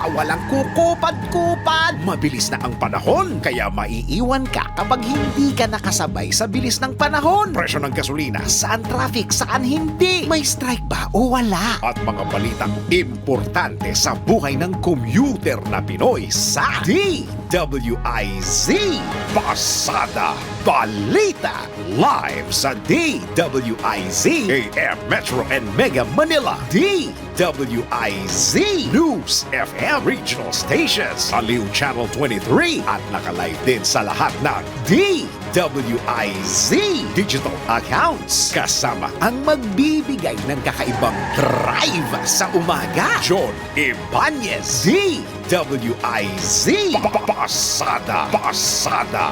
Bawal ang kukupad-kupad. Mabilis na ang panahon, kaya maiiwan ka kapag hindi ka nakasabay sa bilis ng panahon. Presyo ng gasolina, saan traffic, saan hindi. May strike ba o wala? At mga balitang importante sa buhay ng commuter na Pinoy sa DWIZ Pasada Balita. Live sa DWIZ AM Metro and Mega Manila. DWIZ News FM Regional Stations. Aliw Channel 23 at nakalive din sa lahat ng DWIZ digital accounts. Kasama ang magbibigay ng kakaibang drive sa umaga. John Ibanez. DWIZ Pasada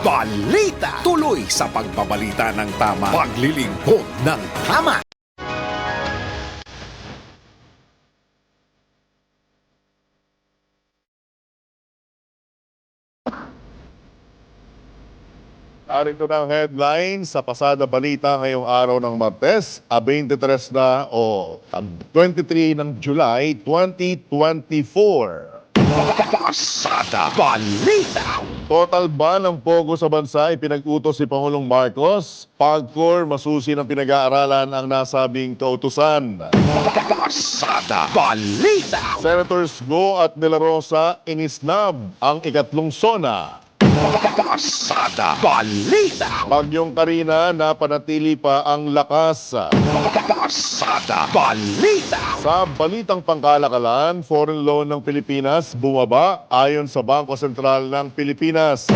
Balita. Tuloy sa pagbabalita ng tama. Paglilingkod ng tama. Narito na ang headline sa Pasada Balita ngayong araw ng Martes, 23 na o 23 ng July 2024. Pasada Balita. Total ban ng pogo sa bansa ipinag-utos si Pangulong Marcos. Pagcor, masusi ng pinag-aaralan ang nasabing kautusan. Pasada Balita. Senators Go at De La Rosa inisnab ang ikatlong SONA. Pasada Balita. Bagyong Karina, napanatili pa ang lakas. Pasada Balita. Sa balitang pangkalakalan, foreign loan ng Pilipinas bumaba ayon sa Bangko Sentral ng Pilipinas.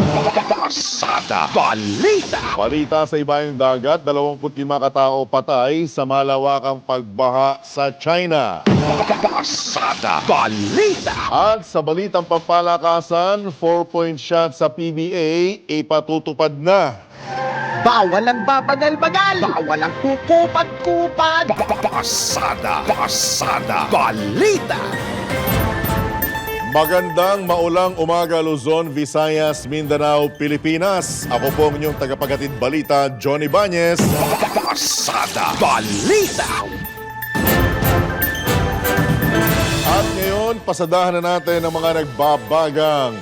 Pasada Balita. Balita sa ibayong dagat, 25 katao patay sa malawakang pagbaha sa China. Pasada Balita. At sa balitang pampalakasan, 4-point shot sa PBA ipatutupad na. Bawal ang babagal-bagal. Bawal ang kukupad-kupad. Pasada Balita. Magandang maulang umaga Luzon, Visayas, Mindanao, Pilipinas. Ako po ang inyong tagapaghatid balita, Johnny Ibanez. Pasada Balita. At ngayon, pasadahan na natin ang mga nagbabagang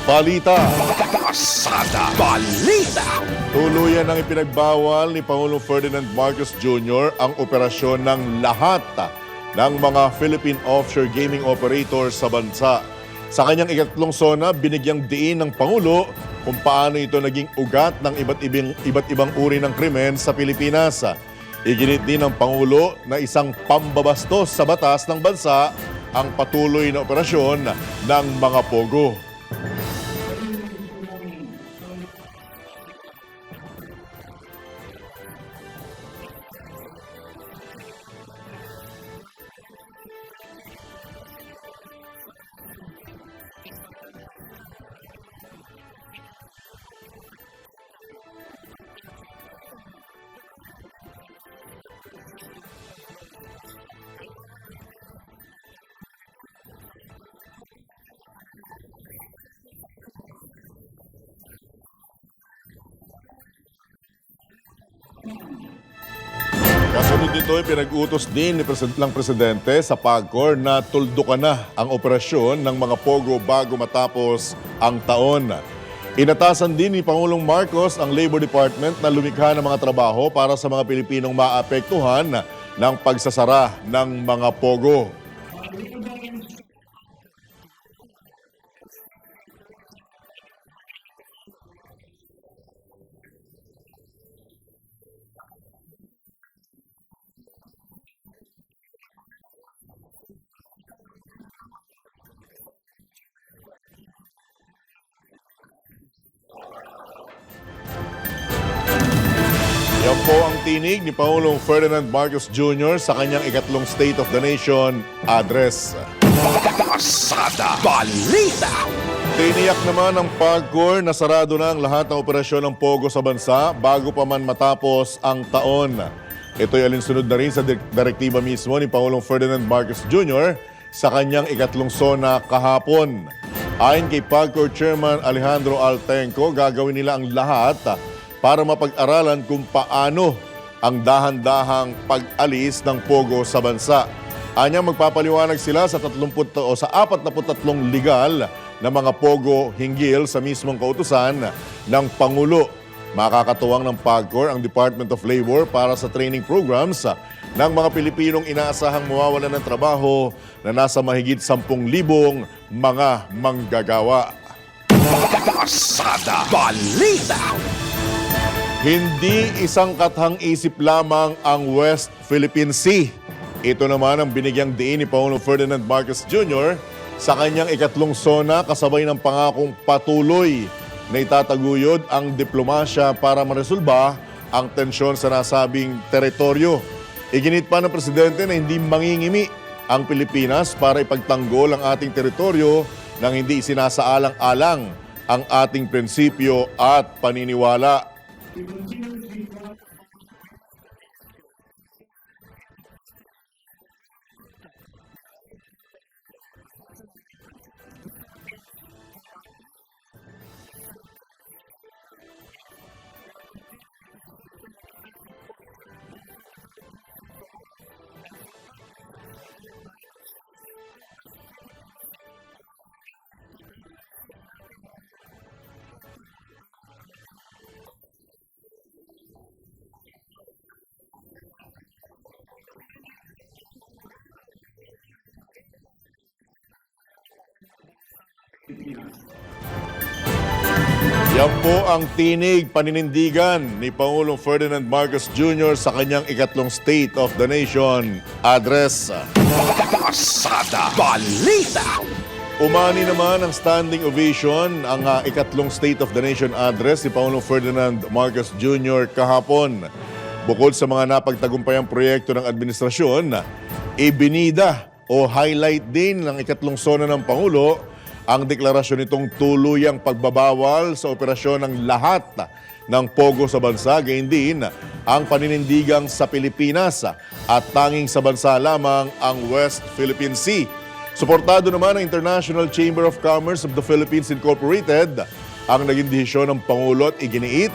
balita. Pasada Balita. Tuluyan ang ipinagbawal ni Pangulong Ferdinand Marcos Jr. ang operasyon ng lahat ng mga Philippine offshore gaming operators sa bansa. Sa kanyang ikatlong SONA, binigyang diin ng Pangulo kung paano ito naging ugat ng iba't ibang uri ng krimen sa Pilipinas. Iginit din ng Pangulo na isang pambabastos sa batas ng bansa ang patuloy na operasyon ng mga pogo. Kasunod nito ay pinag-utos din ng Presidente sa Pagcor na tuldukan na ang operasyon ng mga pogo bago matapos ang taon. Inatasan din ni Pangulong Marcos ang Labor Department na lumikha ng mga trabaho para sa mga Pilipinong maapektuhan ng pagsasara ng mga pogo. Yan po ang tinig ni Pangulong Ferdinand Marcos Jr. sa kanyang ikatlong State of the Nation address. Pasada Balita. Tiniyak naman ng Pagcor na sarado na ang lahat ng operasyon ng pogo sa bansa bago pa man matapos ang taon. Ito'y alinsunod na rin sa direktiba mismo ni Pangulong Ferdinand Marcos Jr. sa kanyang ikatlong SONA kahapon. Ayon kay Pagcor Chairman Alejandro Altenco, gagawin nila ang lahat para mapag-aralan kung paano ang dahan-dahang pag-alis ng pogo sa bansa. Anya magpapaliwanag sila sa 43 legal na mga pogo hinggil sa mismong kautusan ng Pangulo. Makakatuwang ng PAGCOR ang Department of Labor para sa training programs ng mga Pilipinong inaasahang mawawalan ng trabaho na nasa mahigit 10,000 mga manggagawa. Pasada Balita. Hindi isang kathang-isip lamang ang West Philippine Sea. Ito naman ang binigyang diin ni Pangulong Ferdinand Marcos Jr. sa kanyang ikatlong SONA kasabay ng pangakong patuloy na itataguyod ang diplomasya para maresolba ang tensyon sa nasabing teritoryo. Iginit pa ng Presidente na hindi mangingimi ang Pilipinas para ipagtanggol ang ating teritoryo nang hindi isinasaalang-alang ang ating prinsipyo at paniniwala. Yan po ang tinig paninindigan ni Pangulong Ferdinand Marcos Jr. sa kanyang ikatlong State of the Nation address. Pasada Balita. Umani naman ang standing ovation ang ikatlong State of the Nation address ni Pangulong Ferdinand Marcos Jr. kahapon. Bukod sa mga napagtagumpayang proyekto ng administrasyon, ibinida o highlight din ng ikatlong SONA ng Pangulo ang deklarasyon nitong tuluyang pagbabawal sa operasyon ng lahat ng pogo sa bansa, gayon din ang paninindigang sa Pilipinas at tanging sa bansa lamang ang West Philippine Sea. Suportado naman ng International Chamber of Commerce of the Philippines Incorporated ang naging desisyon ng Pangulo at iginiit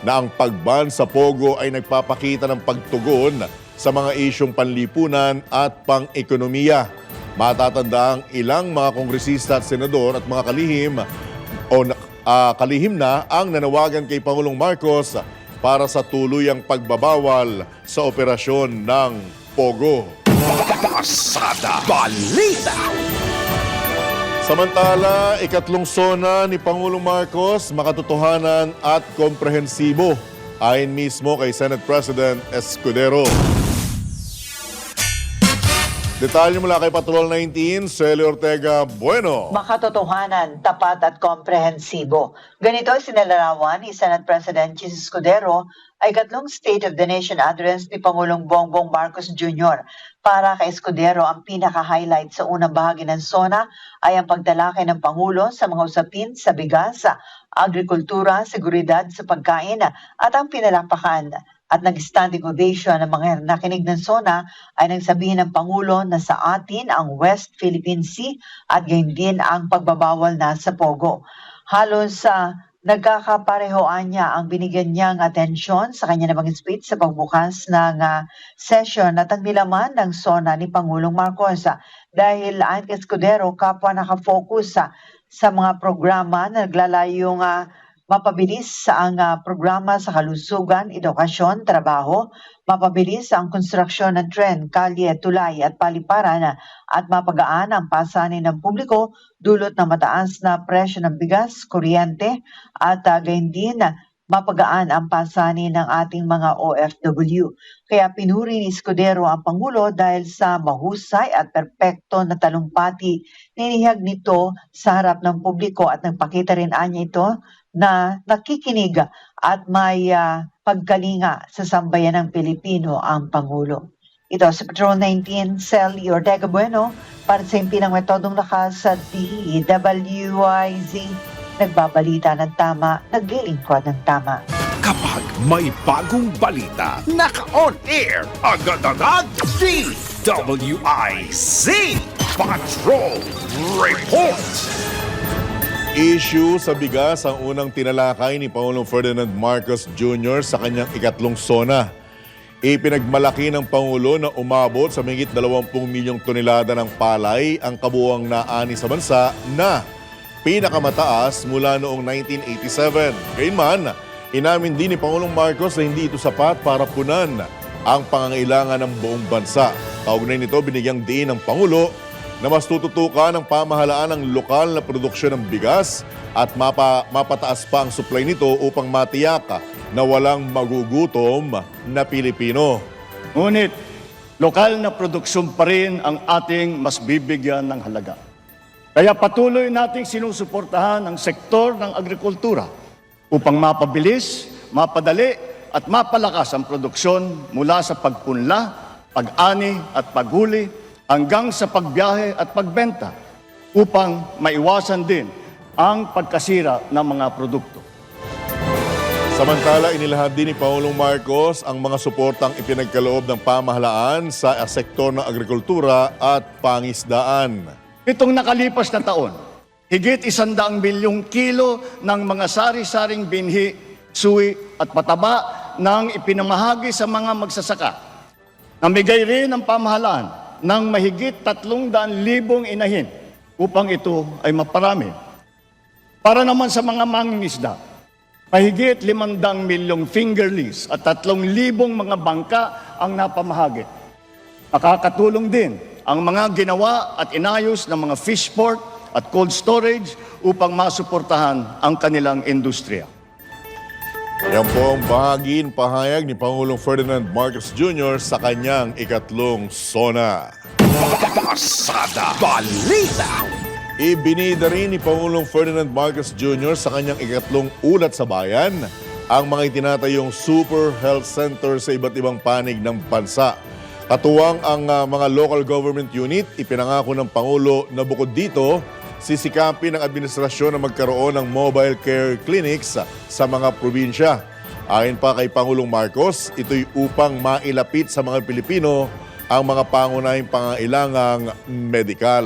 na ang pagban sa pogo ay nagpapakita ng pagtugon sa mga isyong panlipunan at pang-ekonomiya. Matatanda ang ilang mga kongresista at senador at mga kalihim na ang nanawagan kay Pangulong Marcos para sa tuluyang pagbabawal sa operasyon ng pogo. Pasada Balita. Samantala, ikatlong SONA ni Pangulong Marcos makatotohanan at komprehensibo ayon mismo kay Senate President Escudero. Detalye mula kay Patrol 19, Celi Ortega Bueno. Makatotohanan, tapat at komprehensibo. Ganito ay sinalarawan ni Senate President Jesus Escudero ay ikatlong State of the Nation address ni Pangulong Bongbong Marcos Jr. Para kay Escudero, ang pinaka-highlight sa unang bahagi ng SONA ay ang pagtalakay ng Pangulo sa mga usapin sa bigas, agrikultura, seguridad sa pagkain at ang pinalampakan. At nag-standing ovation ng mga nakinig ng SONA ay nagsabihin ng Pangulo na sa atin ang West Philippine Sea at gayon din ang pagbabawal na sa pogo. Halos nagkakaparehoan niya ang binigyan niyang atensyon sa kanya namang speech sa pagbukas ng session at ang nilaman ng SONA ni Pangulong Marcos. Dahil ayon kay Escudero, kapwa nakafocus sa mga programa na naglalayong mapabilis ang programa sa kalusugan, edukasyon, trabaho, mapabilis ang konstruksyon ng tren, kalye, tulay at paliparan at mapagaan ang pasanin ng publiko dulot ng mataas na presyo ng bigas, kuryente at gayon din mapagaan ang pasanin ng ating mga OFW. Kaya pinuri ni Escudero ang Pangulo dahil sa mahusay at perpekto na talumpati ninihag nito sa harap ng publiko at nagpakita rin anya ito na nakikinig at may pagkalinga sa sambayan ng Pilipino ang Pangulo. Ito sa Patrol 19, Celi Ortega Bueno, para sa impinang metodong lakas sa DWIZ. Nagbabalita ng tama, naglilingkod ng tama. Kapag may bagong balita, naka-on air, agad-agad, DWIZ Patrol Report. Issue sa bigas ang unang tinalakay ni Pangulong Ferdinand Marcos Jr. sa kanyang ikatlong SONA. Ipinagmalaki ng Pangulo na umabot sa mahigit 20 milyong tonelada ng palay ang kabuuang naani sa bansa na pinakamataas mula noong 1987. Gayunman, inamin din ni Pangulong Marcos na hindi ito sapat para punan ang pangangailangan ng buong bansa. Kaugnay nito, binigyang diin ng Pangulo na mas tututukan ang pamahalaan ng lokal na produksyon ng bigas at mapataas pa ang supply nito upang matiyak na walang magugutom na Pilipino. Ngunit, lokal na produksyon pa rin ang ating mas bibigyan ng halaga. Kaya patuloy nating sinusuportahan ang sektor ng agrikultura upang mapabilis, mapadali at mapalakas ang produksyon mula sa pagpunla, pag-ani at paghuli hanggang sa pagbiyahe at pagbenta upang maiwasan din ang pagkasira ng mga produkto. Samantala, inilahad din ni Pangulong Marcos ang mga suportang ipinagkaloob ng pamahalaan sa sektor ng agrikultura at pangisdaan. Itong nakalipas na taon, higit 100 bilyong kilo ng mga sari-saring binhi, suwi at pataba nang ipinamahagi sa mga magsasaka. Namigay rin ang pamahalaan ng mahigit 300,000 inahin upang ito ay maparami. Para naman sa mga mangingisda, mahigit 500 milyong fingerlings at 3,000 mga bangka ang napamahagi. Makakatulong din ang mga ginawa at inayos ng mga fish port at cold storage upang masuportahan ang kanilang industriya. Yan po ang pahayag ni Pangulong Ferdinand Marcos Jr. sa kanyang ikatlong SONA. Pasada Balita! Ibinida rin ni Pangulong Ferdinand Marcos Jr. sa kanyang ikatlong ulat sa bayan ang mga itinatayong super health center sa iba't ibang panig ng bansa. Katuwang ang mga local government unit, ipinangako ng Pangulo na bukod dito, sisikapin ng administrasyon na magkaroon ng mobile care clinics sa mga probinsya. Ayon pa kay Pangulong Marcos, ito'y upang mailapit sa mga Pilipino ang mga pangunahing pangailangang medikal.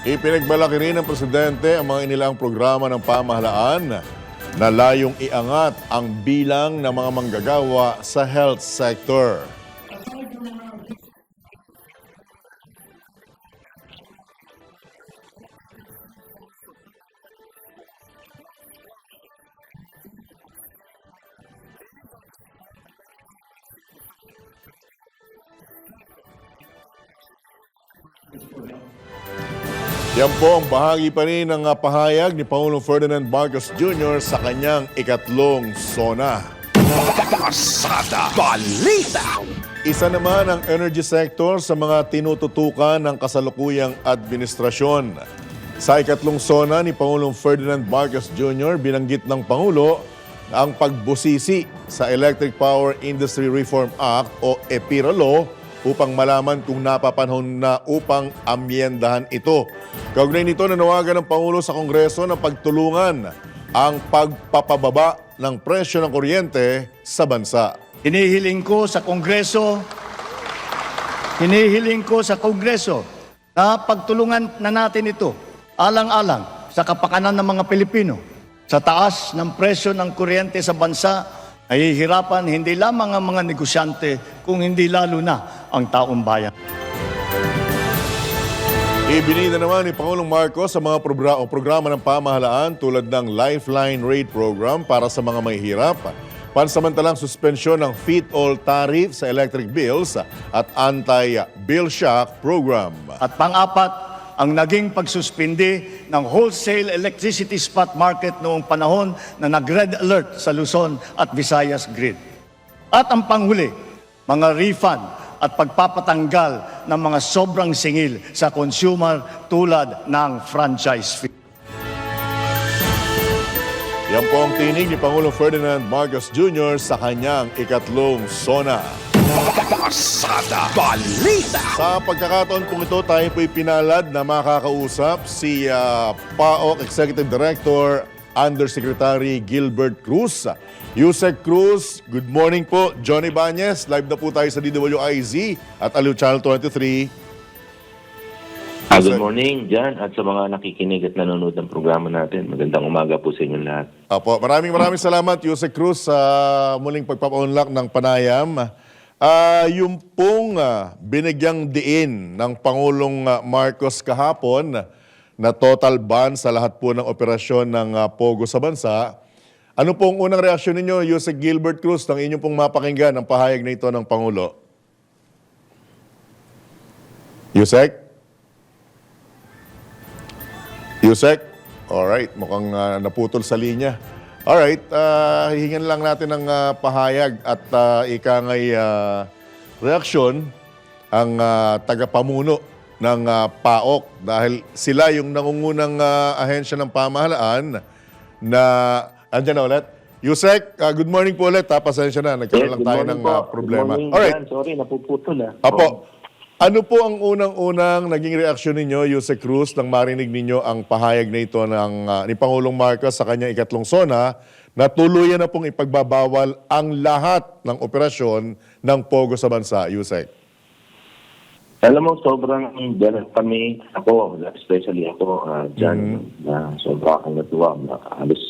Ipinagmalaki rin ng Presidente ang mga inilang programa ng pamahalaan na layong iangat ang bilang ng mga manggagawa sa health sector. Yan po ang bahagi pa rin ng pahayag ni Pangulong Ferdinand Marcos Jr. sa kanyang ikatlong SONA. Pasada Balita! Isa naman ang energy sector sa mga tinututukan ng kasalukuyang administrasyon. Sa ikatlong SONA ni Pangulong Ferdinand Marcos Jr., binanggit ng Pangulo ang pagbusisi sa Electric Power Industry Reform Act o EPIRA Law upang malaman kung napapanahon na upang amyendahan ito. Kaugnay nito, nanawagan ng Pangulo sa Kongreso na pagtulungan ang pagpapababa ng presyo ng kuryente sa bansa. Hinihiling ko sa Kongreso na pagtulungan na natin ito alang-alang sa kapakanan ng mga Pilipino. Sa taas ng presyo ng kuryente sa bansa, nahihirapan hindi lamang ang mga negosyante, kung hindi lalo na ang taong bayan. Ibinida naman ni Pangulong Marcos sa mga programa ng pamahalaan tulad ng Lifeline Rate Program para sa mga mahihirap, pansamantalang suspensyon ng feed-all tariff sa electric bills at anti-bill shock program. At pang-apat, ang naging pagsuspindi ng wholesale electricity spot market noong panahon na nag-red alert sa Luzon at Visayas grid. At ang panghuli, mga refund at pagpapatanggal ng mga sobrang singil sa consumer tulad ng franchise fee. Yan po ang tinig ni Pangulong Ferdinand Marcos Jr. sa kanyang ikatlong SONA. Pasada Balita. Sa pagkakataon pong ito, tayo po'y pinalad na makakausap si PAOK Executive Director Undersecretary Gilbert Cruz. Yusek Cruz, good morning po. Johnny Bañez, live na po tayo sa DWIZ at Aliw Channel 23. Good morning dyan at sa mga nakikinig at nanonood ng programa natin. Magandang umaga po sa inyong lahat. Apo, maraming salamat Yusek Cruz sa muling pagpapaunlak ng panayam. Yung pong binigyang diin ng Pangulong Marcos kahapon na total ban sa lahat po ng operasyon ng Pogo sa bansa. Ano pong unang reaksyon ninyo, Yusek Gilbert Cruz, nang inyong pong mapakinggan ang pahayag na ito ng Pangulo? Yusek? Yusek? Alright, mukhang naputol sa linya. Alright, hihingan lang natin ng pahayag at ika ngay reaksyon ang tagapamuno ng PAOK dahil sila yung nangungunang ahensya ng pamahalaan na andyan na ulit. Yusek, good morning po ulit. Pasensya na, nagkaroon lang tayo ng problema. Good morning, Alright. Jan. Sorry, napuputol. Apo, ano po ang unang-unang naging reaksyon ninyo, Yusek Cruz, nang marinig ninyo ang pahayag na ito ni Pangulong Marcos sa kanyang ikatlong SONA na tuluyan na pong ipagbabawal ang lahat ng operasyon ng Pogo sa bansa, Yusek? Alam mo, sobrang galit kami, ako, especially ako, Jan, na sobrang akong natuwa. Halos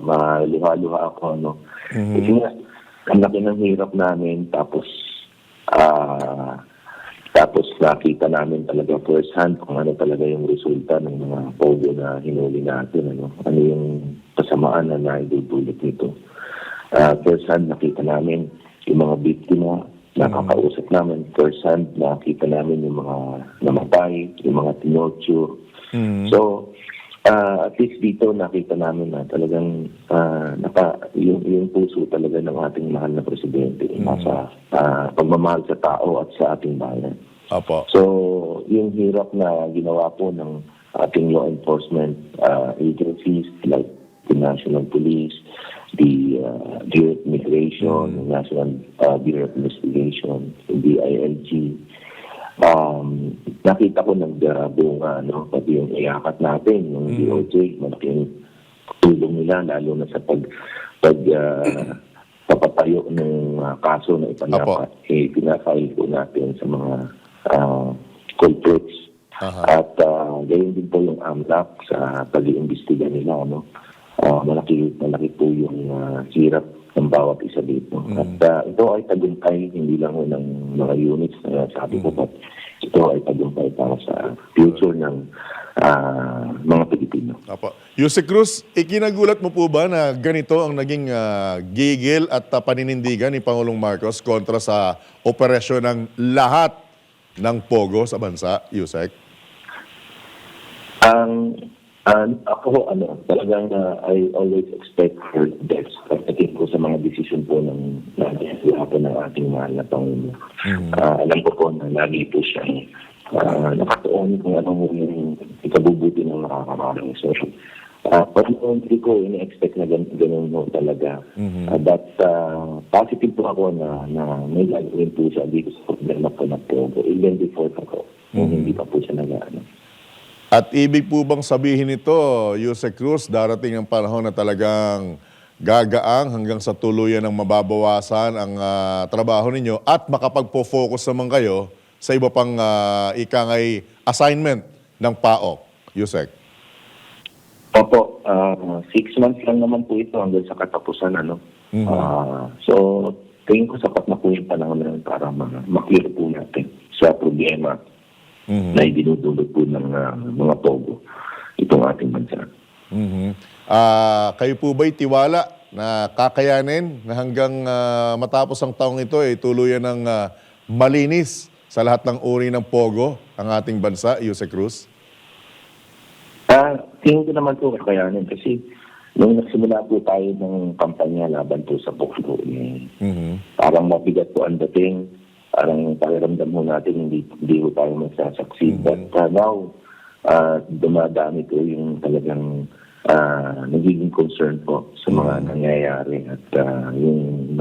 maluha-luha ako, no? Kasi nga, ang laki ng hirap namin, tapos nakita namin talaga first hand kung ano talaga yung resulta ng mga pogo na hinuli natin. Ano yung kasamaan na naidudulot nito. First hand nakita namin yung mga biktima, nakakausap namin. First hand nakita namin yung mga namatay, yung mga tinorture. So, at least dito nakita namin na talagang yung puso talaga ng ating mahal na presidente nasa pagmamahal sa tao at sa ating bayan. Apo. So, yung hirap na ginawa po ng ating law enforcement agencies like the National Police, the Bureau of Immigration, the National Bureau of Investigation, the DILG, nakita ko nagbunga, no? Pati yung iyakat natin, yung DOJ, malaking tulong nila, lalo na sa papatayo ng kaso na ipanapat. Pinafile po natin sa mga culprits. At gayon din po yung AMLAC sa pag-iimbestiga nila. No? Malaki po yung hirap ng bawat isa dito. At ito ay tagumpay, hindi lang ng mga units na sabi ko, but ito ay tagumpay para sa future ng mga Pilipino. Apo. Yusek Cruz, ikinagulat mo po ba na ganito ang naging gigil at paninindigan ni Pangulong Marcos kontra sa operasyon ng lahat ng Pogo sa bansa, Yusek? Ako, talagang I always expect for best. Pagdating ko sa mga desisyon po ng ating mahal na Pangulo. Alam ko po na lagi po siya nakatuon kung ano yung ikabubuti ng nakakarami. So, pag-country ko, ini-expect na ganun mo talaga. But positive po ako na may gagawin po siya dito sa problema po na Pogo. Even before ako, hindi pa po siya nag-ano. At ibig po bang sabihin nito, Yusek Cruz, darating ang panahon na talagang gagaang hanggang sa tuluyan ng mababawasan ang trabaho ninyo at makapagpo-focus naman kayo sa iba pang ikangay assignment ng PAOK, Yusek? Opo, 6 months lang naman po ito hanggang sa katapusan. So, tingin ko sapat na po yung panahon na yun para maklear po natin sa problema na idinudulot po ng mga Pogo itong ating bansa. Kayo po ba'y tiwala na kakayanin na hanggang matapos ang taong ito tuluyan ng malinis sa lahat ng uri ng Pogo ang ating bansa, Yusek Cruz? Tingin ko naman po kakayanin kasi nung nagsimula po tayo ng kampanya laban po sa Pogo, parang mabigat po ang dating. parang pakiramdam mo natin hindi ko tayo magsasucceed. But now, dumadami po yung talagang nagiging concern po sa mga nangyayari at yung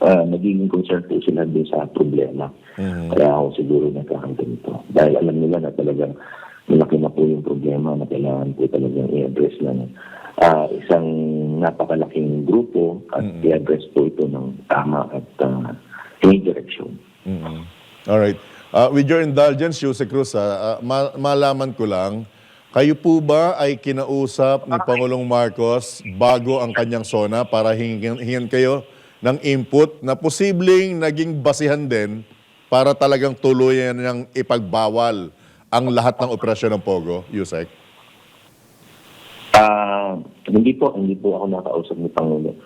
nagiging concern po sila din sa problema. Kaya ako siguro nagkakanto. Dahil alam nila na talagang malaki na po yung problema na kailangan po talagang i-address ng isang napakalaking grupo at i-address po ito ng tama at may direksyon. Alright. With your indulgence, Jose Cruz, malaman ko lang, kayo po ba ay kinausap ni Pangulong Marcos bago ang kanyang SONA para hingin kayo ng input na posibleng naging basihan din para talagang tuluyan ng ipagbawal ang lahat ng operasyon ng Pogo, Yusek? Hindi po ako nakausap ni Pangulo.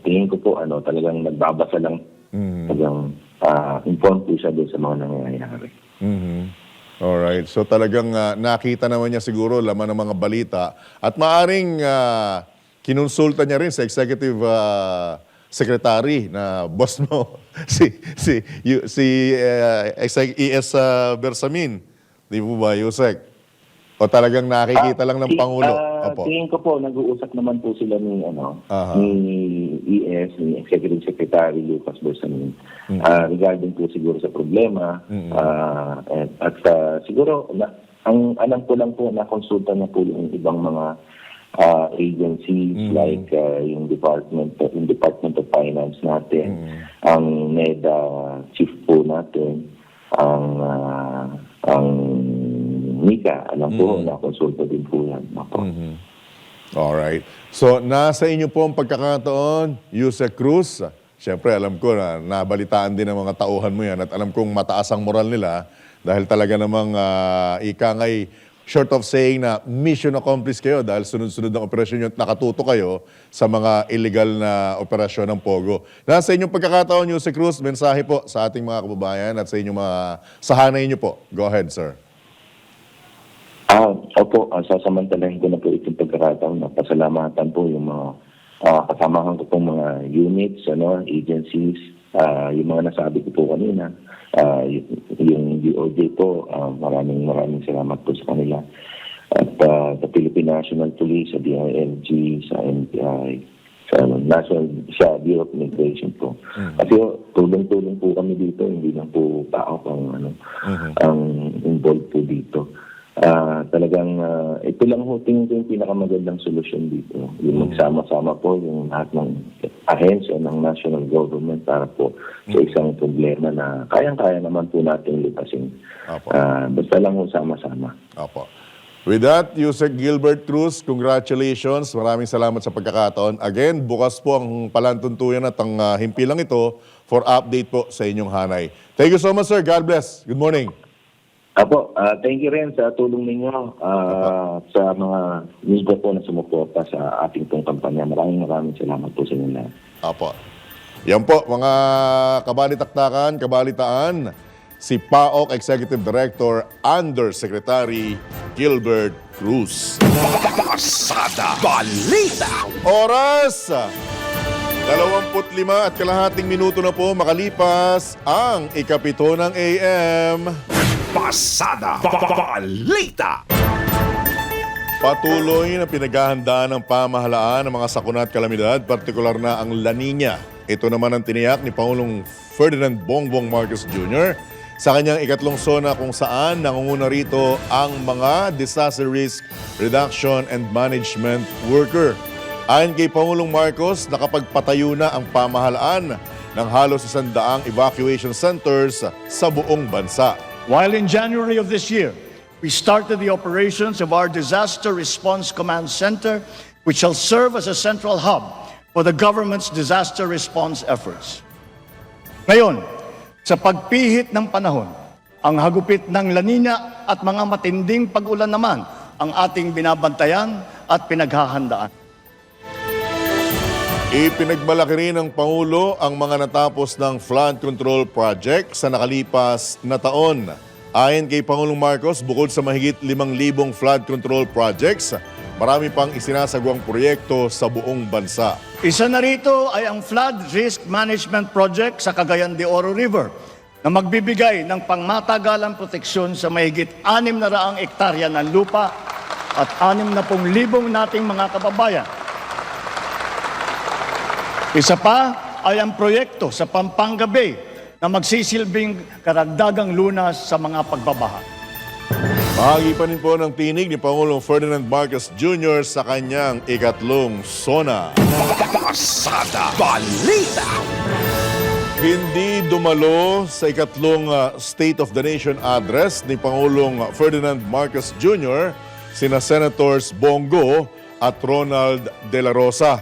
Tingin ko po talagang nagbabasa lang, talagang informed po siya doon sa mga nangyayari. Alright. So talagang nakita naman niya siguro laman ng mga balita at maaring kinonsulta niya rin sa executive secretary na boss mo, si ES Bersamin. Di po ba, Yusek? O talagang nakikita lang ng Pangulo? Opo. Tingin ko po, nag-uusap naman po sila ni ES, ni Executive Secretary Lucas Bersamin regarding po siguro sa problema. At siguro, ang alam ko lang po, na-consulta na po yung ibang mga agencies like yung Department of Finance natin, ang NEDA chief po natin, ang Nika, alam po, na-consulta din po yan. Alright. So, nasa inyo po ang pagkakataon, Yusek Cruz. Siyempre, alam ko na nabalitaan din ng mga tauhan mo yan at alam kong mataas ang moral nila dahil talaga namang ika nga'y short of saying na mission accomplished kayo dahil sunod-sunod ng operasyon yun, nakatuto kayo sa mga illegal na operasyon ng Pogo. Nasa inyong pagkakataon, Yusek Cruz, mensahe po sa ating mga kababayan at sa inyong mga sahanay nyo po. Go ahead, sir. Opo, sasamantalahin ko na po itong pagkakataon na pasalamatan po yung mga kasamahan ko pong mga units, agencies, yung mga nasabi ko po kanina, yung DOJ po, maraming salamat po sa kanila. At sa Philippine National Police, sa DILG, sa NBI, sa Bureau of Immigration po. Kasi tulong-tulong po kami dito, hindi lang po tao ang involved po dito. Talagang ito lang ho tingin ko yung pinakamagandang solusyon dito. Yung magsama-sama po yung lahat ng ahensya ng national government para po sa isang problema na kayang-kaya naman po natin lutasin. Basta lang ho sama-sama. Opo. With that, Yusek Gilbert Cruz, congratulations. Maraming salamat sa pagkakataon. Again, bukas po ang palantuntuyan at ang himpilang ito for update po sa inyong hanay. Thank you so much, sir. God bless. Good morning. Apo, thank you rin sa tulong ninyo sa mga news po na sumuporta sa ating pong kampanya. Maraming salamat po sa inyo lahat. Apo. Yan po, mga kabalitaktakan, kabalitaan, si PAOK Executive Director Undersecretary Gilbert Cruz. Pasada Balita. Oras! 25.5 minuto na po makalipas ang ikapito ng AM. Pasada Balita. Patuloy na pinaghahandaan ng pamahalaan ng mga sakuna at kalamidad, partikular na ang La Nina. Ito naman ang tiniyak ni Pangulong Ferdinand Bongbong Marcos Jr. sa kanyang ikatlong SONA kung saan nangunguna rito ang mga disaster risk reduction and management worker. Ayon kay Pangulong Marcos, nakapagpatayo na ang pamahalaan ng halos 100 evacuation centers sa buong bansa. While in January of this year, we started the operations of our Disaster Response Command Center, which shall serve as a central hub for the government's disaster response efforts. Ngayon, sa pagpihit ng panahon, ang hagupit ng La Nina at mga matinding pag-ulan naman ang ating binabantayan at pinaghahandaan. Ipinagmalaki rin ng Pangulo ang mga natapos ng flood control project sa nakalipas na taon. Ayon kay Pangulong Marcos, bukod sa mahigit 5,000 flood control projects, marami pang isinasagawang proyekto sa buong bansa. Isa na rito ay ang Flood Risk Management Project sa Cagayan de Oro River na magbibigay ng pangmatagalang proteksyon sa mahigit 600 ektarya ng lupa at 60,000 nating mga kababayan. Isa pa ay ang proyekto sa Pampanga Bay na magsisilbing karagdagang lunas sa mga pagbabaha. Bahagi pa rin po ng tinig ni Pangulong Ferdinand Marcos Jr. sa kanyang ikatlong SONA. Pasada Balita. Hindi dumalo sa ikatlong State of the Nation address ni Pangulong Ferdinand Marcos Jr. sina Senators Bongo at Ronald De La Rosa.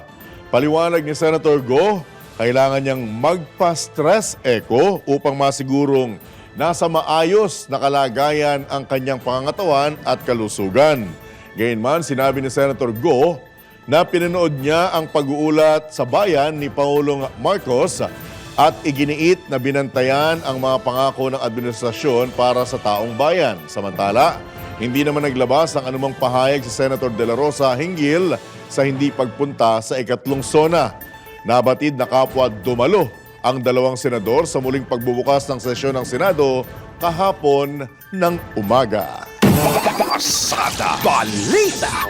Paliwanag ni Senator Go, kailangan niyang magpa-stress echo upang masigurong nasa maayos na kalagayan ang kanyang pangangatawan at kalusugan. Gayunman, sinabi ni Senator Go na pinanood niya ang pag-uulat sa bayan ni Pangulong Marcos at iginiit na binantayan ang mga pangako ng administrasyon para sa taong bayan. Samantala, hindi naman naglabas ng anumang pahayag si Senator De La Rosa hinggil sa hindi pagpunta sa ikatlong SONA. Nabatid na kapwa dumalo ang dalawang senador sa muling pagbubukas ng sesyon ng Senado kahapon ng umaga. Pasada Balita.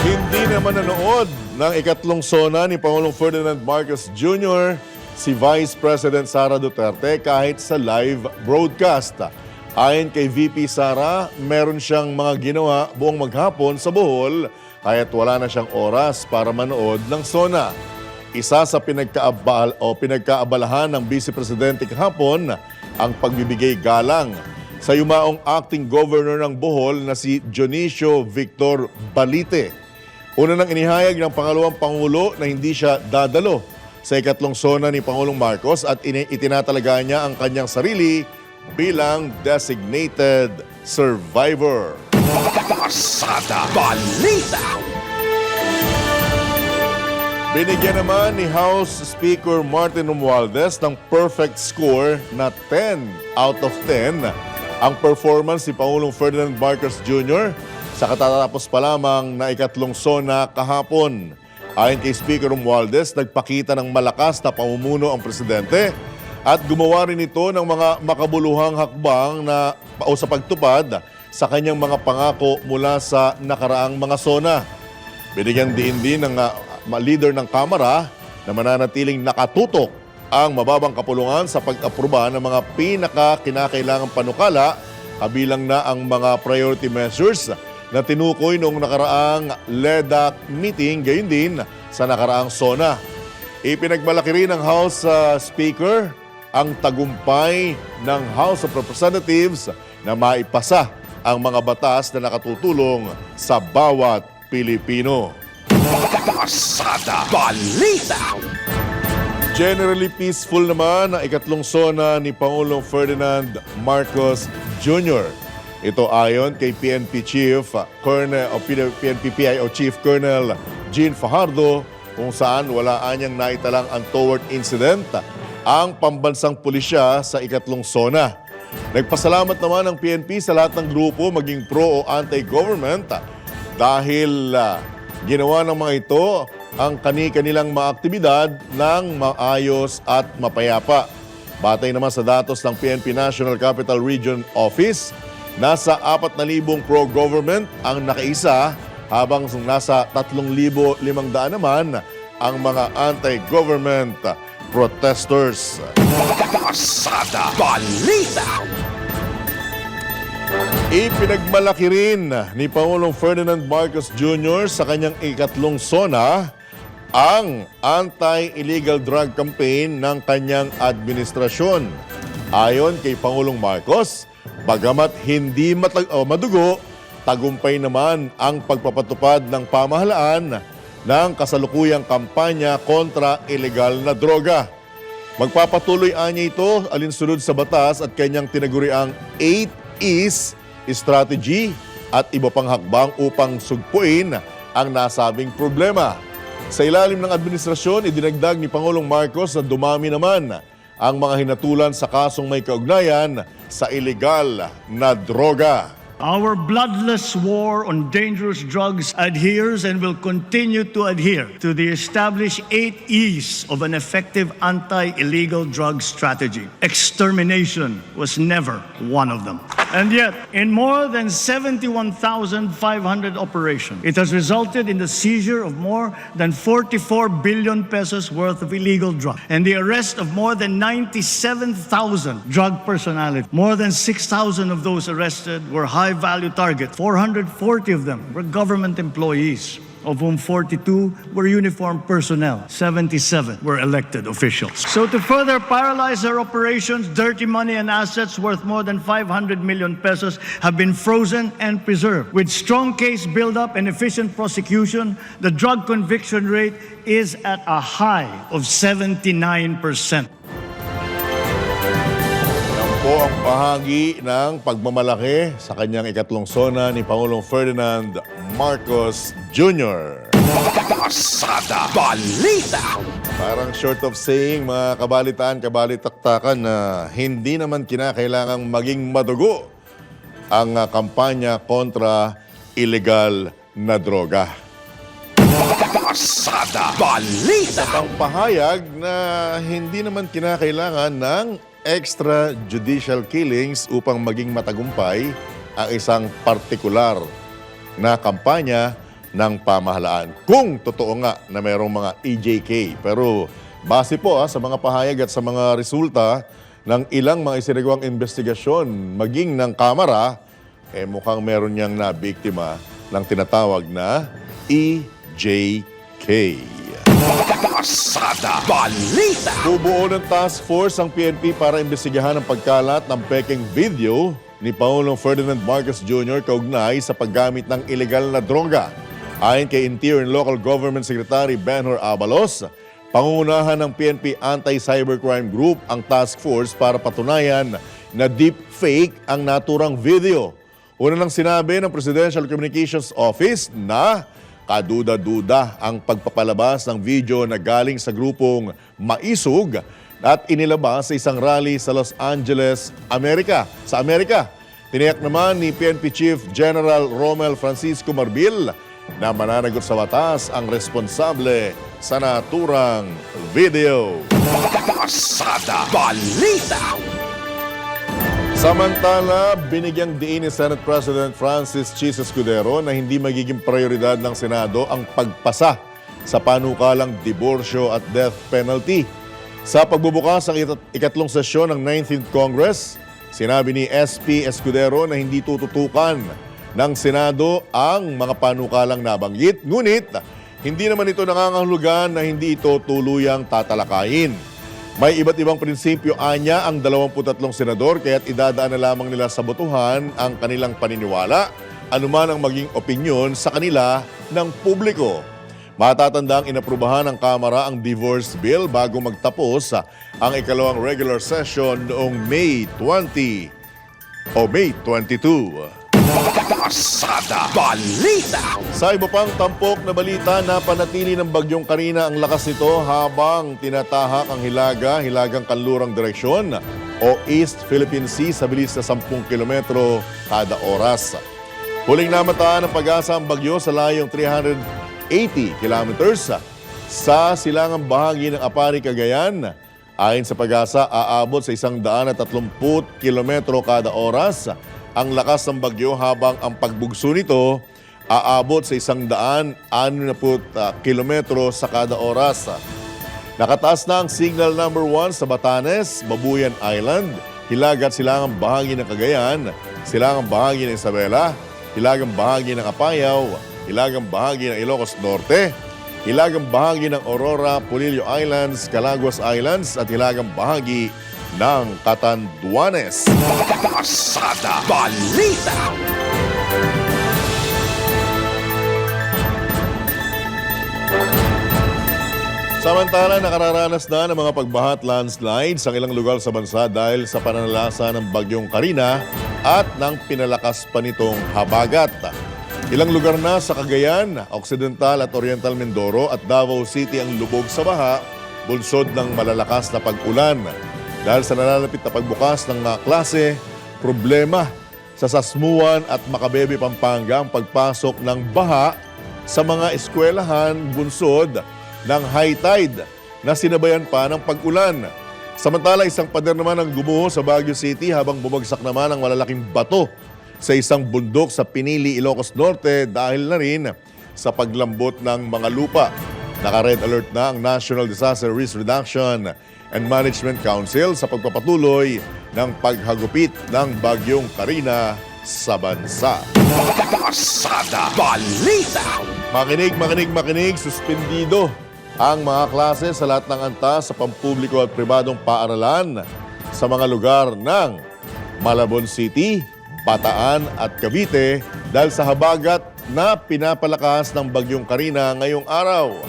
Hindi naman nanood ng ikatlong SONA ni Pangulong Ferdinand Marcos Jr. si Vice President Sara Duterte kahit sa live broadcast. Ayon kay VP Sara, meron siyang mga ginawa buong maghapon sa Bohol kaya't wala na siyang oras para manood ng SONA. Isa sa pinagkaabalahan ng Vice Presidente kahapon ang pagbibigay galang sa yumaong acting governor ng Bohol na si Dionisio Victor Balite. Una nang inihayag ng pangalawang Pangulo na hindi siya dadalo sa ikatlong SONA ni Pangulong Marcos at itinatalaga niya ang kanyang sarili bilang designated survivor. Pasada Balita. Binigyan naman ni House Speaker Martin Romualdez ng perfect score na 10 out of 10 ang performance ni Pangulong Ferdinand Marcos Jr. sa katatapos pa lamang na ikatlong SONA kahapon. Ayon kay Speaker Romualdez, nagpakita ng malakas na pamumuno ang presidente at gumawa rin ito ng mga makabuluhang hakbang sa pagtupad sa kanyang mga pangako mula sa nakaraang mga SONA. Binigyan din ng leader ng Kamara na mananatiling nakatutok ang mababang kapulungan sa pag-aproba ng mga pinaka-kinakailangang panukala kabilang na ang mga priority measures na tinukoy noong nakaraang LEDAC meeting, gayon din sa nakaraang SONA. Ipinagmalaki rin ng House Speaker ang tagumpay ng House of Representatives na maipasa ang mga batas na nakatutulong sa bawat Pilipino. Pasada Balita. Generally peaceful naman ang ikatlong SONA ni Pangulong Ferdinand Marcos Jr. Ito ayon kay PNP Chief Colonel o PNP-PIO Chief Colonel Jean Fajardo kung saan wala anyang naitalang untoward incident ang pambansang pulisya sa ikatlong SONA. Nagpasalamat naman ang PNP sa lahat ng grupo maging pro o anti-government dahil ginawa ng mga ito ang kanilang mga aktibidad ng maayos at mapayapa. Batay naman sa datos ng PNP National Capital Region Office, nasa 4,000 pro-government ang nakaisa habang nasa 3,500 naman ang mga anti-government protesters. Pasada Balita. Ipinagmalaki rin ni Pangulong Ferdinand Marcos Jr. sa kanyang ikatlong SONA ang anti-illegal drug campaign ng kanyang administrasyon. Ayon kay Pangulong Marcos, bagamat hindi madugo, tagumpay naman ang pagpapatupad ng pamahalaan ng kasalukuyang kampanya kontra illegal na droga. Magpapatuloy anya ito alinsunod sa batas at kanyang tinaguriang 8 E's strategy at iba pang hakbang upang sugpuin ang nasabing problema. Sa ilalim ng administrasyon, idinagdag ni Pangulong Marcos na dumami naman ang mga hinatulan sa kasong may kaugnayan sa illegal na droga. Our bloodless war on dangerous drugs adheres and will continue to adhere to the established 8 E's of an effective anti-illegal drug strategy. Extermination was never one of them. And yet, in more than 71,500 operations, it has resulted in the seizure of more than 44 billion pesos worth of illegal drugs and the arrest of more than 97,000 drug personalities. More than 6,000 of those arrested were high-value targets. 440 of them were government employees, of whom 42 were uniformed personnel. 77 were elected officials. So to further paralyze our operations, dirty money and assets worth more than 500 million pesos have been frozen and preserved. With strong case buildup and efficient prosecution, the drug conviction rate is at a high of 79%. Yan po ang bahagi ng pagmamalaki sa kanyang ikatlong sona ni Pangulong Ferdinand Marcos Jr. Pasada Balita. Parang short of saying, mga kabalitaan-kabalitaktakan na hindi naman kinakailangang maging madugo ang kampanya kontra illegal na droga. Pasada Balita. Ang pahayag na hindi naman kinakailangan ng extrajudicial killings upang maging matagumpay ang isang partikular na kampanya ng pamahalaan. Kung totoo nga na mayroong mga EJK. Pero base po sa mga pahayag at sa mga resulta ng ilang mga isinagawang investigasyon maging ng Kamara, mukhang meron niyang nabiktima ng tinatawag na EJK. Pasada Balita. Bubuo ng task force ang PNP para imbestigahan ang pagkalat ng peking video ni Pangulong Ferdinand Marcos Jr. kaugnay sa paggamit ng ilegal na droga. Ayon kay Interior and Local Government Secretary Benhur Abalos, pangungunahan ng PNP Anti-Cybercrime Group ang task force para patunayan na deepfake ang naturang video. Una nang sinabi ng Presidential Communications Office na kaduda-duda ang pagpapalabas ng video na galing sa grupong Maisog at inilabas sa isang rally sa Los Angeles, Amerika. Tiniyak naman ni PNP Chief General Romel Francisco Marbil na mananagot sa batas ang responsable sa naturang video. Pasada Balita. Samantala, binigyang diin ni Senate President Francis Chis Escudero na hindi magiging prioridad ng Senado ang pagpasa sa panukalang diborsyo at death penalty. Sa pagbubukas ng ikatlong sesyon ng 19th Congress, sinabi ni SP Escudero na hindi tututukan ng Senado ang mga panukalang nabanggit, ngunit hindi naman ito nangangahulugan na hindi ito tuluyang tatalakayin. May iba't ibang prinsipyo anya ang 23 senador kaya't idadaan na lamang nila sa botohan ang kanilang paniniwala, anuman ang maging opinyon sa kanila ng publiko. Matatandang inaprubahan ng Kamara ang divorce bill bago magtapos ang ikalawang regular session noong May 22. Pasada Balita. Sa iba pang tampok na balita, napanatili ng bagyong Karina ang lakas nito habang tinatahak ang hilagang kanlurang direksyon o East Philippine Sea sa bilis na 10 kilometro kada oras. Huling namataan ng pag-asa ang bagyo sa layong 380 kilometers sa silangang bahagi ng Apari, Cagayan. Ayon sa pag-asa, aabot sa 130 kilometro kada oras ang lakas ng bagyo habang ang pagbugso nito aabot sa 160 kilometro sa kada oras. Nakataas na ang signal number 1 sa Batanes, Babuyan Island, hilagat silangang bahagi ng Cagayan, silangang bahagi ng Isabela, hilagang bahagi ng Apayao, hilagang bahagi ng Ilocos Norte, hilagang bahagi ng Aurora, Polillo Islands, Calaguas Islands at hilagang bahagi ng Catanduanes. Pasada Balita. Samantala, nakararanas na ng mga pagbaha at landslides sa ilang lugar sa bansa dahil sa pananalasa ng bagyong Karina at ng pinalakas pa nitong habagat. Ilang lugar na sa Cagayan, Occidental at Oriental Mindoro at Davao City ang lubog sa baha, bunsod ng malalakas na pag-ulan. Dahil sa nalalapit na pagbukas ng mga klase, problema sa Sasmuan at Macabebe, Pampanga ang pagpasok ng baha sa mga eskwelahan bunsod ng high tide na sinabayan pa ng pag-ulan. Samantala, isang pader naman ang gumuho sa Baguio City habang bumagsak naman ang malalaking bato sa isang bundok sa Pinili, Ilocos Norte dahil na rin sa paglambot ng mga lupa. Naka-red alert na ang National Disaster Risk Reduction and Management Council sa pagpapatuloy ng paghagupit ng Bagyong Karina sa bansa. Pasada Balita! Makinig, suspendido ang mga klase sa lahat ng antas sa pampubliko at pribadong paaralan sa mga lugar ng Malabon City, Bataan at Cavite dahil sa habagat na pinapalakas ng Bagyong Karina ngayong araw.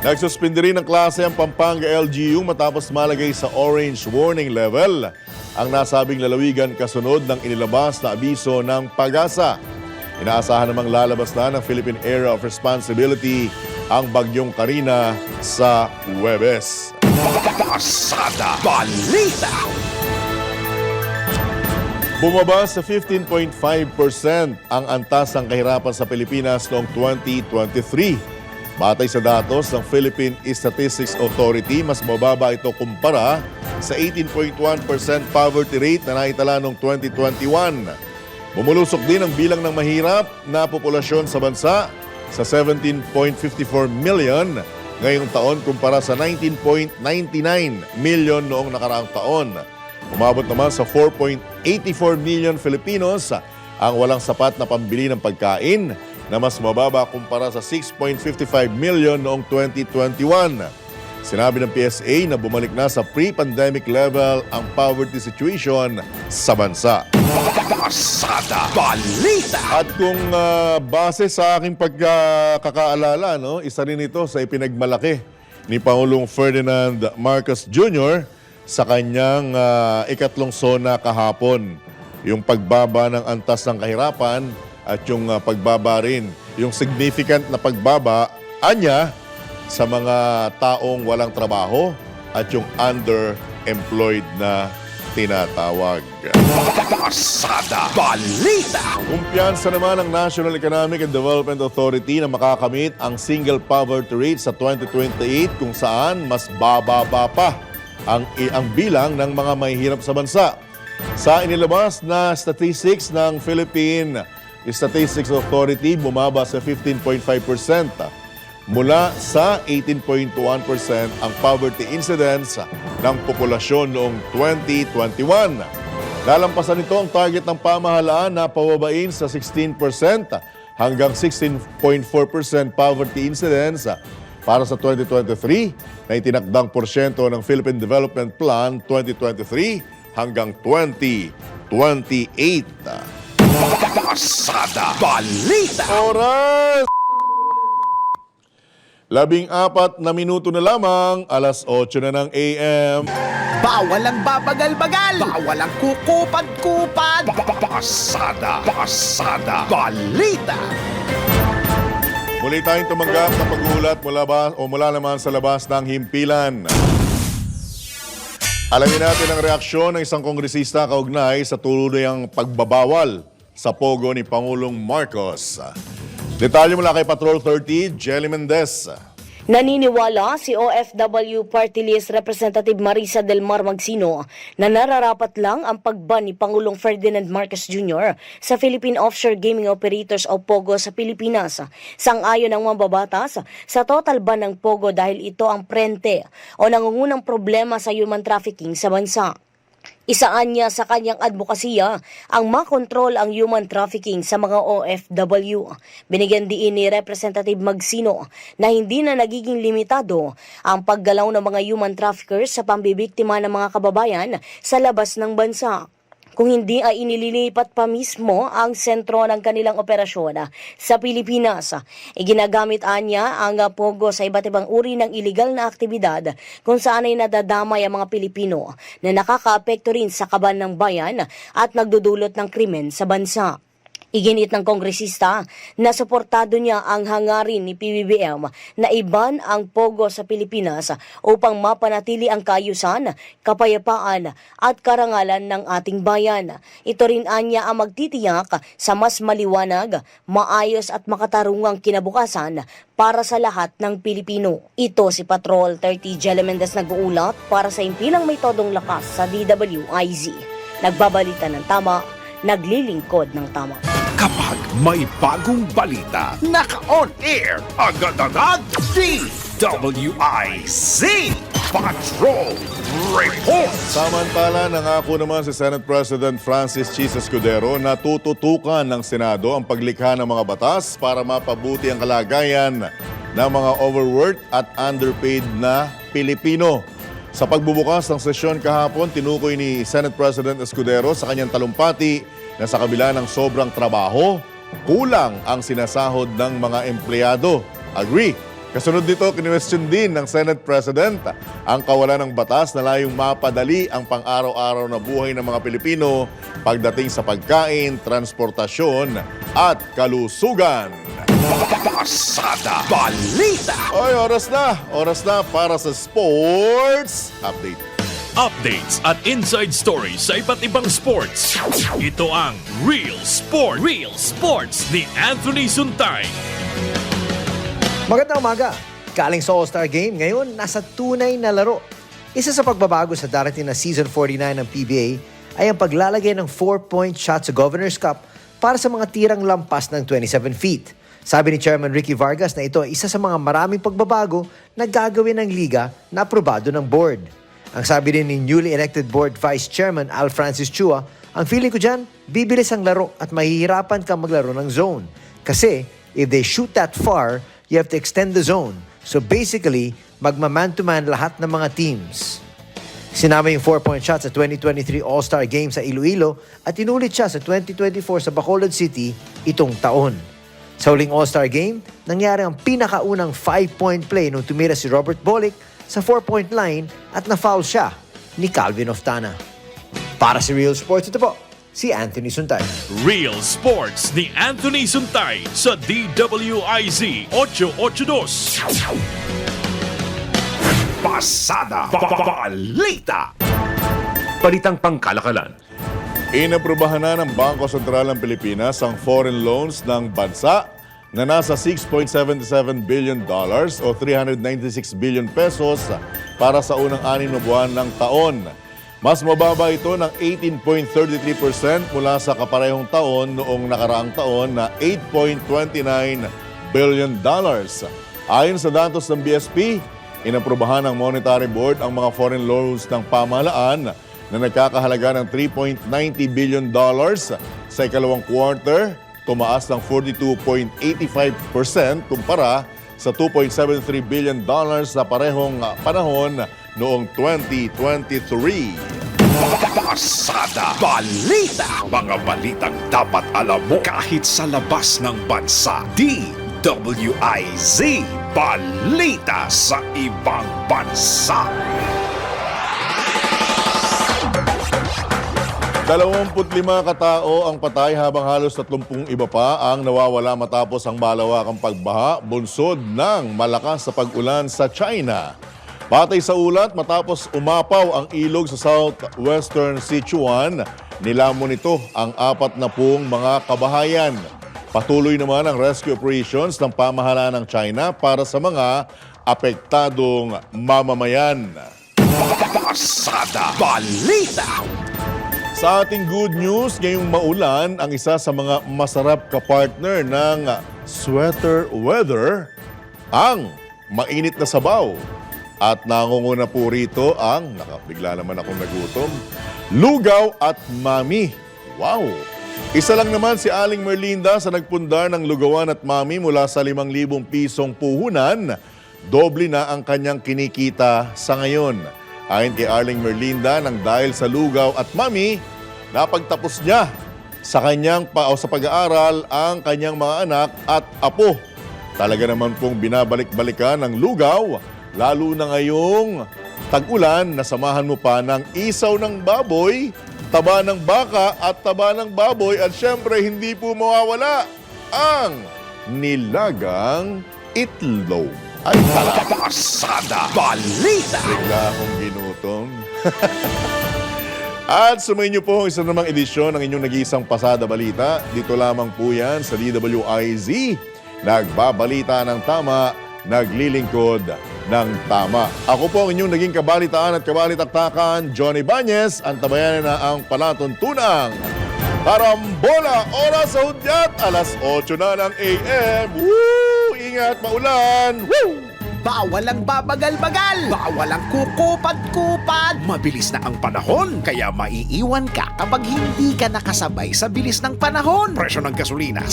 Nagsuspindi rin ng klase ang Pampanga LGU matapos malagay sa orange warning level ang nasabing lalawigan kasunod ng inilabas na abiso ng pag-asa. Inaasahan namang lalabas na ng Philippine Area of Responsibility ang Bagyong Karina sa Huwebes. Pasada Balita! Bumaba sa 15.5% ang antas ng kahirapan sa Pilipinas noong 2023. Batay sa datos ng Philippine Statistics Authority, mas mababa ito kumpara sa 18.1% poverty rate na naitala noong 2021. Bumulusok din ang bilang ng mahirap na populasyon sa bansa sa 17.54 million ngayong taon kumpara sa 19.99 million noong nakaraang taon. Umabot naman sa 4.84 million Filipinos ang walang sapat na pambili ng pagkain na mas mababa kumpara sa 6.55 million noong 2021. Sinabi ng PSA na bumalik na sa pre-pandemic level ang poverty situation sa bansa. Pasada Balita! At kung base sa aking pagkakaalala, isa rin ito sa ipinagmalaki ni Pangulong Ferdinand Marcos Jr. sa kanyang ikatlong SONA kahapon. Yung pagbaba ng antas ng kahirapan at yung pagbaba rin, yung significant na pagbaba, anya, sa mga taong walang trabaho at yung underemployed na tinatawag. Pasada Balita! Kumpiyansa naman ng National Economic and Development Authority na makakamit ang single poverty rate sa 2028 kung saan mas bababa pa ang bilang ng mga mahihirap sa bansa. Sa inilabas na statistics ng Philippine Statistics Authority, bumaba sa 15.5%. Mula sa 18.1% ang poverty incidence ng populasyon noong 2021. Lalampasan nito ang target ng pamahalaan na pababain sa 16% hanggang 16.4% poverty incidence para sa 2023 na itinakdang porsyento ng Philippine Development Plan 2023 hanggang 2028. Pasada Balita! Oras! 14 na minuto na lamang, alas 8 na ng AM. Bawal ang babagal-bagal! Bawal ang kukupad-kupad! Pasada Balita! Muli tayong tumanggap ng pag-uulat mula naman sa labas ng himpilan. Alamin natin ang reaksyon ng isang kongresista kaugnay sa tuluyang pagbabawal sa pogo ni Pangulong Marcos. Detalye mula kay Patrol 30, Jelly Mendez. Naniniwala si OFW Party List Representative Marisa Del Mar Magsino na nararapat lang ang pagban ni Pangulong Ferdinand Marcos Jr. sa Philippine Offshore Gaming Operators o POGO sa Pilipinas. Sang-ayon ng mga babatas sa total ban ng POGO dahil ito ang prente o nangungunang problema sa human trafficking sa bansa. Isaan niya sa kanyang advokasya ang makontrol ang human trafficking sa mga OFW. Binigyan diin ni Representative Magsino na hindi na nagiging limitado ang paggalaw ng mga human traffickers sa pambibiktima ng mga kababayan sa labas ng bansa. Kung hindi ay inililipat pa mismo ang sentro ng kanilang operasyon sa Pilipinas. Iginagamit niya ang POGO sa iba't ibang uri ng iligal na aktibidad kung saan ay nadadamay ang mga Pilipino na nakakaapekto rin sa kaban ng bayan at nagdudulot ng krimen sa bansa. Iginit ng kongresista na suportado niya ang hangarin ni PBBM na iban ang pogo sa Pilipinas upang mapanatili ang kaayusan, kapayapaan at karangalan ng ating bayan. Ito rin anya ang magtitiyak sa mas maliwanag, maayos at makatarungang kinabukasan para sa lahat ng Pilipino. Ito si Patrol 30 Jelle Mendez nag-uulat para sa impilang may todong lakas sa DWIZ. Nagbabalita ng tama, naglilingkod ng tama. Kapag may bagong balita, naka-on air, agad-agad, DWIZ Patrol Report! Samantala, nangako naman si Senate President Francis Chis Escudero na tututukan ng Senado ang paglikha ng mga batas para mapabuti ang kalagayan ng mga overworked at underpaid na Pilipino. Sa pagbubukas ng sesyon kahapon, tinukoy ni Senate President Escudero sa kanyang talumpati na sa kabila ng sobrang trabaho, kulang ang sinasahod ng mga empleyado. Agree. Kasunod nito, kinwestiyon din ng Senate President ang kawalan ng batas na layong mapadali ang pang-araw-araw na buhay ng mga Pilipino pagdating sa pagkain, transportasyon at kalusugan. Pasada Balita! Oy, oras na para sa Sports Update. Updates at inside stories sa iba't ibang sports. Ito ang Real Sports ni Anthony Suntay. Magandang umaga. Galing sa All-Star Game, ngayon nasa tunay na laro. Isa sa pagbabago sa darating na Season 49 ng PBA ay ang paglalagay ng 4-point shot sa Governor's Cup para sa mga tirang lampas ng 27 feet. Sabi ni Chairman Ricky Vargas na ito ay isa sa mga maraming pagbabago na gagawin ng liga na aprobado ng board. Ang sabi rin ni newly elected board vice chairman Al Francis Chua, ang feeling ko dyan, bibilis ang laro at mahihirapan kang maglaro ng zone. Kasi if they shoot that far, you have to extend the zone. So basically, magma-man-to-man lahat ng mga teams. Sinama yung 4-point shot sa 2023 All-Star Game sa Iloilo at inulit siya sa 2024 sa Bacolod City itong taon. Sa huling All-Star Game, nangyari ang pinakaunang 5-point play nung tumira si Robert Bolick sa 4-point line at na-foul siya ni Calvin Oftana. Para sa Real Sports, ito po, si Anthony Suntay. Real Sports ni Anthony Suntay sa DWIZ 882. Pasada Balita! Balitang pangkalakalan. Inaprubahan na ng Bangko Sentral ng Pilipinas ang foreign loans ng bansa na nasa $6.77 billion o 396 billion pesos para sa unang 6 na buwan ng taon. Mas mababa ito ng 18.33% mula sa kaparehong taon noong nakaraang taon na $8.29 billion. Ayon sa datos ng BSP, inaprubahan ng Monetary Board ang mga foreign loans ng pamahalaan na nagkakahalaga ng $3.90 billion sa ikalawang quarter, tumaas ng 42.85% kumpara sa $2.73 billion sa parehong panahon noong 2023. Pasada Balita! Mga balitang dapat alam mo kahit sa labas ng bansa. DWIZ Balita sa ibang bansa. 25 katao ang patay habang halos 30 iba pa ang nawawala matapos ang malawakang pagbaha bunsod ng malakas sa pag-ulan sa China. Batay sa ulat, matapos umapaw ang ilog sa southwestern Sichuan, nilamon nito ang 40 mga kabahayan. Patuloy naman ang rescue operations ng pamahalaan ng China para sa mga apektadong mamamayan. Pasada Balita! Sa ating good news, ngayong maulan, ang isa sa mga masarap kapartner ng sweater weather, ang mainit na sabaw. At nangunguna po rito ang, bigla naman akong nagutom, lugaw at mami. Wow! Isa lang naman si Aling Merlinda sa nagpundar ng lugawan at mami mula sa 5,000 pisong puhunan. Doble na ang kanyang kinikita sa ngayon. Ayon kay Arling Merlinda, nang dahil sa lugaw at mami, napagtapos niya sa kanyang sa pag-aaral ang kanyang mga anak at apo. Talaga naman pong binabalik-balikan ng lugaw, lalo na ngayong tag-ulan na samahan mo pa ng isaw ng baboy, taba ng baka at taba ng baboy at syempre hindi po mawawala ang nilagang itlog. Ay, Pasada Balita. bigla akong ginutom. At sumayin niyo po ang isa namang edisyon ng inyong nag-iisang Pasada Balita. Dito lamang po yan sa DWIZ. Nagbabalita ng tama, naglilingkod ng tama. Ako po ang inyong naging kabalitaan at kabalitaktakan, Johnny Bañez, ang tabayanan na ang palatuntunang Karambola, oras sa hudyat, alas 8 na ng AM. Woo! Ingat, maulan! Woo! Bawal ang babagal-bagal. Bawal ang kukupad-kupad. Mabilis na ang panahon, kaya maiiwan ka kapag hindi ka nakasabay sa bilis ng panahon. Presyo ng gasolina